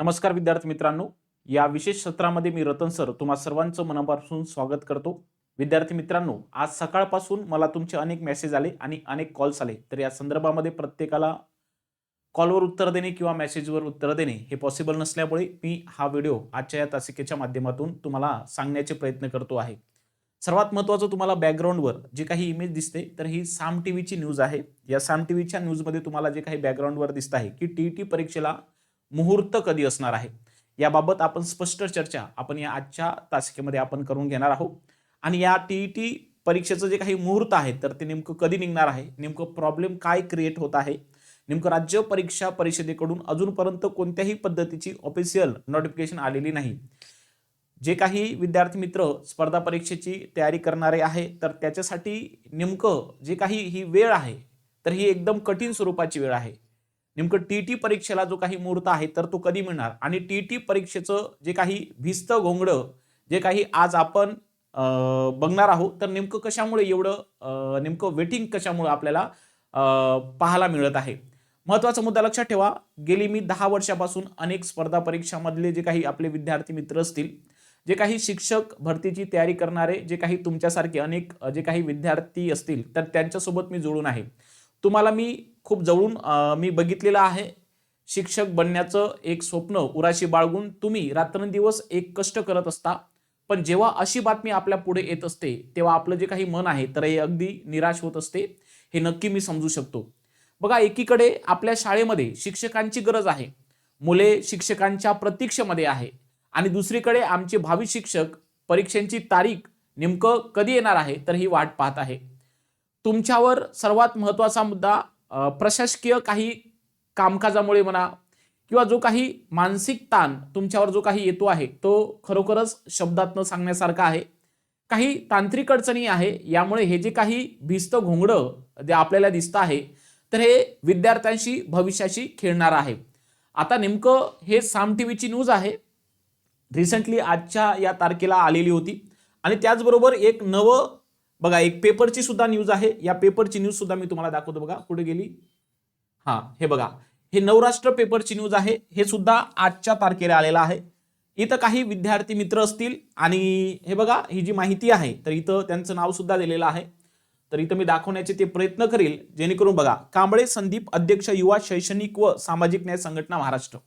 नमस्कार विद्यार्थी मित्रांनो, या विशेष सत्रामध्ये मी रतन सर तुम्हा सर्वांचं मनापासून स्वागत करतो। विद्यार्थी मित्रांनो, आज सकाळपासून मला तुमचे अनेक मेसेज आले आणि अनेक कॉल्स आले, तर या संदर्भामध्ये प्रत्येकाला कॉलवर उत्तर देणे किंवा मेसेजवर उत्तर देणे हे पॉसिबल नसल्यामुळे मी हा व्हिडिओ आजच्या या तासिकेच्या माध्यमातून तुम्हाला सांगण्याचे प्रयत्न करतो आहे। सर्वात महत्त्वाचं, तुम्हाला बॅकग्राऊंडवर जे काही इमेज दिसते तर ही साम टीव्हीची न्यूज आहे। या साम टीव्हीच्या न्यूजमध्ये तुम्हाला जे काही बॅकग्राऊंडवर दिसत आहे की टीईटी परीक्षेला मुहूर्त कधी असणार आहे, याबाबत आपण स्पष्ट चर्चा आपण या आजच्या तासिकेमध्ये आपण करून घेणार आहोत। आणि या टीईटी परीक्षेचं जे काही मुहूर्त आहे तर ते नेमकं कधी निघणार आहे, नेमकं प्रॉब्लेम काय क्रिएट होत आहे, नेमकं राज्य परीक्षा परिषदेकडून अजूनपर्यंत कोणत्याही पद्धतीची ऑफिशियल नोटिफिकेशन आलेली नाही। जे काही विद्यार्थी मित्र स्पर्धा परीक्षेची तयारी करणारे आहे तर त्याच्यासाठी नेमकं जे काही ही वेळ आहे तर ही एकदम कठीण स्वरूपाची वेळ आहे। नेमकं टीटी परीक्षेला जो काही मुहूर्त आहे तर तो कधी मिळणार आणि टीटी परीक्षेचं जे काही भिस्त घोंगडं जे काही आज आपण बघणार आहोत तर नेमकं कशामुळे एवढं नेमकं वेटिंग कशामुळे आपल्याला पाहायला मिळत आहे। महत्त्वाचा मुद्दा लक्षात ठेवा, गेली मी 10 वर्षापासून अनेक स्पर्धा परीक्षांमधले जे काही आपले विद्यार्थी मित्र असतील, जे काही शिक्षक भरतीची तयारी करणारे जे काही तुमच्यासारखे अनेक जे काही विद्यार्थी असतील तर त्यांच्यासोबत मी जोडून आहे। तुम्हाला मी खूप जवळून मी बघितलेलं आहे। शिक्षक बनण्याचं एक स्वप्न उराशी बाळगून तुम्ही रात्रंदिवस एक कष्ट करत असता, पण जेव्हा अशी बातमी आपल्या पुढे येत असते तेव्हा आपलं जे काही मन आहे तर हे अगदी निराश होत असते, हे नक्की मी समजू शकतो। बघा, एकीकडे आपल्या शाळेमध्ये शिक्षकांची गरज आहे, मुले शिक्षकांच्या प्रतीक्षेमध्ये आहे, आणि दुसरीकडे आमचे भावी शिक्षक परीक्षेची तारीख नेमकं कधी येणार आहे तर ही वाट पाहत आहे। तुमच्यावर सर्वात महत्त्वाचा मुद्दा प्रशासकीय काही कामकाजामुळे म्हणा किंवा जो काही मानसिक ताण तुमच्यावर जो काही येतो आहे तो खरोखरच शब्दात न सांगण्यासारखा आहे। काही तांत्रिक अडचणी आहे, यामुळे हे जे काही भिस्त घोंगडं जे आपल्याला दिसतं आहे तर हे विद्यार्थ्यांशी भविष्याशी खेळणार आहे। आता नेमकं हे साम टीव्हीची न्यूज आहे, रिसेंटली आजच्या या तारखेला आलेली होती। आणि त्याचबरोबर एक नवं बघा, एक पेपरची सुद्धा न्यूज आहे। या पेपरची न्यूज सुद्धा मी तुम्हाला दाखवतो, बघा कुठे गेली, हे बघा, हे नवराष्ट्र पेपरची न्यूज आहे, हे सुद्धा आजच्या तारखेला आलेलं आहे। इथं काही विद्यार्थी मित्र असतील आणि हे बघा, ही जी माहिती आहे तर इथं त्यांचं नाव सुद्धा दिलेलं आहे, तर इथं मी दाखवण्याचे ते प्रयत्न करेल जेणेकरून बघा, कांबळे संदीप, अध्यक्ष युवा शैक्षणिक व सामाजिक न्याय संघटना महाराष्ट्र,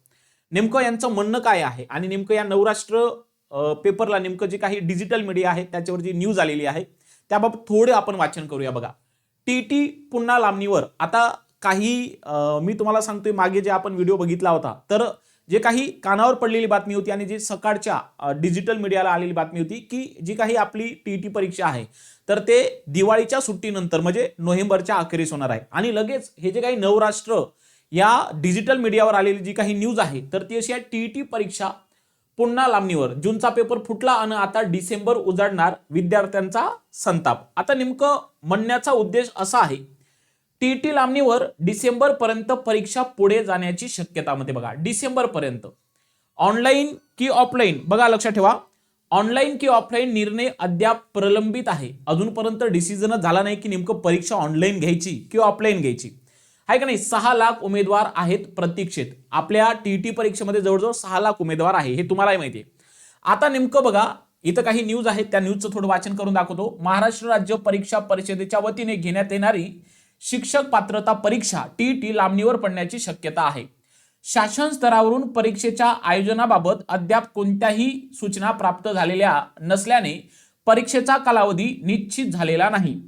नेमकं यांचं म्हणणं काय आहे आणि नेमकं या नवराष्ट्र पेपरला नेमकं जे काही डिजिटल मीडिया आहे त्याच्यावर जी न्यूज आलेली आहे त्याबाबत थोडे आपण वाचन करूया। बघा, टीटी पुन्हा लांबणीवर। आता काही मी तुम्हाला सांगतोय, मागे जे आपण व्हिडिओ बघितला होता तर जे काही कानावर पडलेली बातमी होती आणि जी सकाळच्या डिजिटल मीडियाला आलेली बातमी होती की जी काही आपली टीटी परीक्षा आहे तर ते दिवाळीच्या सुट्टीनंतर म्हणजे नोव्हेंबरच्या अखेरीस होणार आहे। आणि लगेच हे जे काही नवराष्ट्र या डिजिटल मीडियावर आलेली जी काही न्यूज आहे तर ती अशी आहे, टीटी परीक्षा पुन्हा लांबणीवर, जूनचा पेपर फुटला आणि आता डिसेंबर उजाडणार, विद्यार्थ्यांचा संताप। आता नेमकं म्हणण्याचा उद्देश असा आहे, टीटी लांबणीवर, डिसेंबर पर्यंत परीक्षा पुढे जाण्याची शक्यता मध्ये। बघा, डिसेंबर पर्यंत ऑनलाईन की ऑफलाईन, बघा लक्षात ठेवा, ऑनलाईन की ऑफलाईन निर्णय अद्याप प्रलंबित आहे। अजूनपर्यंत डिसिजन झाला नाही की नेमकं परीक्षा ऑनलाईन घ्यायची की ऑफलाईन घ्यायची, आहे का नाही। 6 लाख उमेदवार आहेत प्रतीक्षेत। आपल्या टीटी परीक्षेमध्ये जवळजवळ 6 लाख उमेदवार आहे, हे तुम्हालाही माहिती आहे। आता नेमकं बघा, इथं काही न्यूज आहे, त्या न्यूजचं थोडं वाचन करून दाखवतो। महाराष्ट्र राज्य परीक्षा परिषदेच्या वतीने घेण्यात येणारी शिक्षक पात्रता परीक्षा टीटी लांबणीवर पडण्याची शक्यता आहे। शासन स्तरावरून परीक्षेच्या आयोजनाबाबत अद्याप कोणत्याही सूचना प्राप्त झालेल्या नसल्याने परीक्षेचा कालावधी निश्चित झालेला नाही।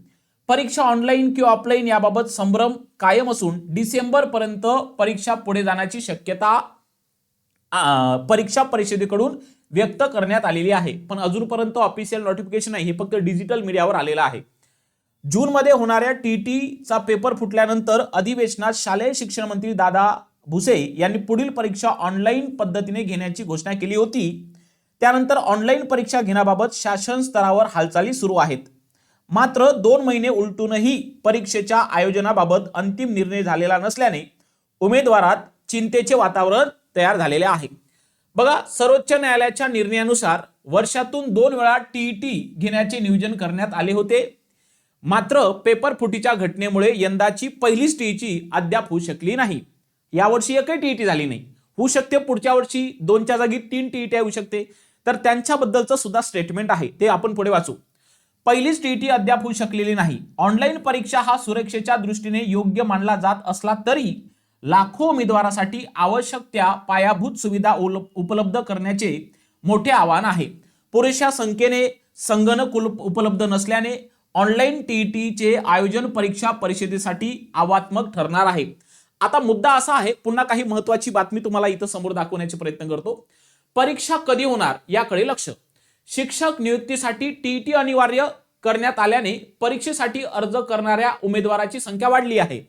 परीक्षा ऑनलाईन किंवा ऑफलाईन याबाबत संभ्रम कायम असून डिसेंबर पर्यंत परीक्षा पुढे जाण्याची शक्यता परीक्षा परिषदेकडून व्यक्त करण्यात आलेली आहे, पण अजूनपर्यंत ऑफिशियल नोटिफिकेशन नाही, हे फक्त डिजिटल मीडियावर आलेलं आहे। जून मध्ये होणाऱ्या टीटीचा पेपर फुटल्यानंतर अधिवेशनात शालेय शिक्षण मंत्री दादा भुसे यांनी पुढील परीक्षा ऑनलाईन पद्धतीने घेण्याची घोषणा केली होती। त्यानंतर ऑनलाईन परीक्षा घेण्याबाबत शासन स्तरावर हालचाली सुरू आहेत। मात्र 2 महिने उलटूनही परीक्षेच्या आयोजनाबाबत अंतिम निर्णय झालेला नसल्याने उमेदवारात चिंतेचे वातावरण तयार झालेले आहे। बघा, सर्वोच्च न्यायालयाच्या निर्णयानुसार वर्षातून 2 वेळा टीईटी घेण्याचे नियोजन करण्यात आले होते, मात्र पेपर फुटीच्या घटनेमुळे यंदाची पहिलीच टीईटी अद्याप होऊ शकली नाही। यावर्षी एकही टीईटी झाली नाही। होऊ शकते पुढच्या वर्षी 2च्या जागी 3 टीईटी होऊ शकते. तर त्यांच्याबद्दलचं सुद्धा स्टेटमेंट आहे, ते आपण पुढे वाचू. पहिलीच टीईटी अद्याप होऊ शकलेली नाही. ऑनलाईन परीक्षा हा सुरक्षेच्या दृष्टीने योग्य मानला जात असला तरी लाखो उमेदवारांसाठी आवश्यक त्या पायाभूत सुविधा उपलब्ध करण्याचे मोठे आव्हान आहे. पुरेशा संख्येने संगणक उपलब्ध नसल्याने ऑनलाईन टीईटीचे आयोजन परीक्षा परिषदेसाठी आव्हानात्मक ठरणार आहे. आता मुद्दा असा आहे, पुन्हा काही महत्वाची बातमी तुम्हाला इथं समोर दाखवण्याचा प्रयत्न करतो. परीक्षा कधी होणार याकडे लक्ष. शिक्षक नियुक्तीसाठी टीईटी अनिवार्य करण्यात आल्याने परीक्षेसाठी अर्ज करणाऱ्या उमेदवाराची संख्या वाढली आहे.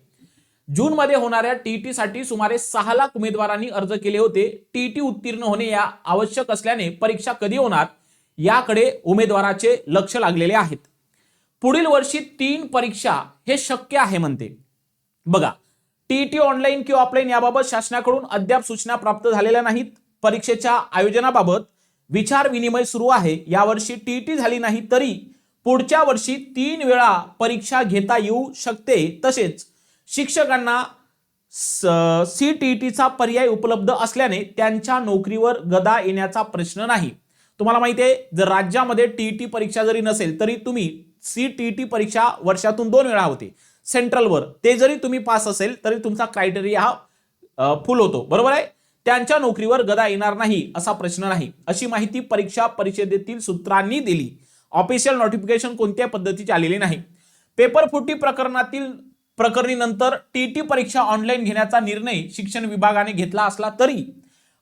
जून मध्ये होणाऱ्या टीईटीसाठी सुमारे 6 लाख उमेदवारांनी अर्ज केले होते. टीईटी उत्तीर्ण होणे या आवश्यक असल्याने परीक्षा कधी होणार याकडे उमेदवाराचे लक्ष लागलेले आहेत. पुढील वर्षी 3 परीक्षा हे शक्य आहे म्हणते. बघा, टीईटी ऑनलाईन किंवा ऑफलाईन याबाबत शासनाकडून अद्याप सूचना प्राप्त झालेल्या नाहीत. परीक्षेच्या आयोजनाबाबत विचार विनिमय सुरू आहे. यावर्षी टीईटी झाली नाही तरी पुढच्या वर्षी 3 वेळा परीक्षा घेता येऊ शकते. तसेच शिक्षकांना सीटीईटीचा पर्याय उपलब्ध असल्याने त्यांच्या नोकरीवर गदा येण्याचा प्रश्न नाही. तुम्हाला माहिती आहे, जर राज्यामध्ये टीईटी परीक्षा जरी नसेल तरी तुम्ही सीटीईटी परीक्षा वर्षातून 2 वेळा होते सेंट्रलवर, ते जरी तुम्ही पास असेल तरी तुमचा क्रायटेरिया हा फुल होतो, बरोबर आहे. त्यांच्या नोकरीवर गदा येणार नाही असा प्रश्न नाही, अशी माहिती परीक्षा परिषदेतील सूत्रांनी दिली. ऑफिशियल नोटिफिकेशन कोणत्या पद्धतीचे आलेले नाही. पेपर फुटी प्रकरणी नंतर टीईटी परीक्षा ऑनलाईन घेण्याचा निर्णय शिक्षण विभागाने घेतला असला तरी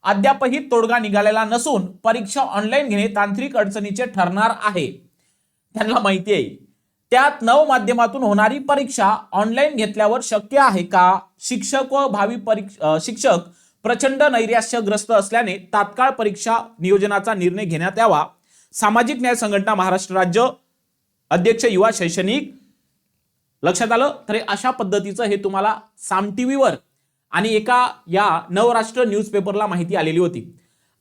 अद्यापही तोडगा निघालेला नसून परीक्षा ऑनलाईन घेणे तांत्रिक अडचणीचे ठरणार आहे. त्यांना माहिती आहे त्यात नवमाध्यमातून होणारी परीक्षा ऑनलाईन घेतल्यावर शक्य आहे का. शिक्षक व भावी शिक्षक प्रचंड नैराश्यग्रस्त असल्याने तात्काळ परीक्षा नियोजनाचा निर्णय घेण्यात यावा. सामाजिक न्याय संघटना महाराष्ट्र राज्य अध्यक्ष युवा शैक्षणिक. लक्षात आलं. तर अशा पद्धतीचं हे तुम्हाला साम टीव्हीवर आणि एका या नवराष्ट्र न्यूजपेपरला माहिती आलेली होती.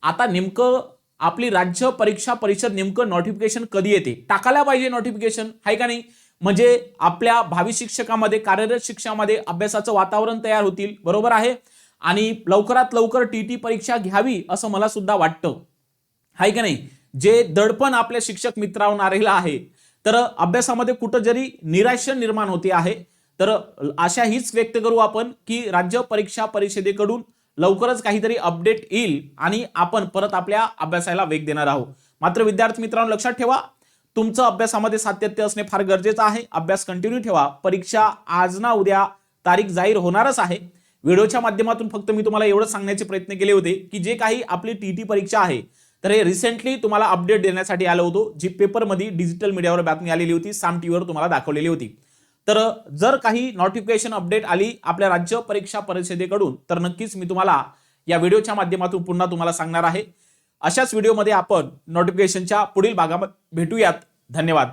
आता नेमकं आपली राज्य परीक्षा परिषद नेमकं नोटिफिकेशन कधी येते, टाकायला पाहिजे नोटिफिकेशन, आहे का नाही. म्हणजे आपल्या भावी शिक्षकामध्ये, कार्यरत शिक्षकामध्ये अभ्यासाचं वातावरण तयार होतील, बरोबर आहे. आणि लवकरात लवकर टीईटी परीक्षा घ्यावी असं मला सुद्धा वाटतं, आहे का नाही. जे दडपण आपल्या शिक्षक मित्रांवर आलेलं आहे, तर अभ्यासामध्ये कुठं जरी निराशा निर्माण होते आहे, तर आशा हीच व्यक्त करू आपण की राज्य परीक्षा परिषदेकडून लवकरच काहीतरी अपडेट येईल आणि आपण परत आपल्या अभ्यासाला वेग देणार आहोत. मात्र विद्यार्थी मित्रांनो लक्षात ठेवा, तुमचं अभ्यासामध्ये सातत्य असणे फार गरजेचं आहे. अभ्यास कंटिन्यू ठेवा. परीक्षा आज ना उद्या तारीख जाहीर होणारच आहे. व्हिडिओच्या माध्यमातून फक्त मी तुम्हाला एवढंच सांगण्याचे प्रयत्न केले होते की जे काही आपली टीईटी परीक्षा आहे तर हे रिसेंटली तुम्हाला अपडेट देण्यासाठी आलो होतो, जी पेपरमध्ये डिजिटल मीडियावर बातमी आलेली होती, साम टीव्हीवर तुम्हाला दाखवलेली होती. तर जर काही नोटिफिकेशन अपडेट आली आपल्या राज्य परीक्षा परिषदेकडून तर नक्कीच मी तुम्हाला या व्हिडिओच्या माध्यमातून पुन्हा तुम्हाला सांगणार आहे. अशाच व्हिडिओमध्ये आपण नोटिफिकेशनच्या पुढील भागामध्ये भेटूयात. धन्यवाद.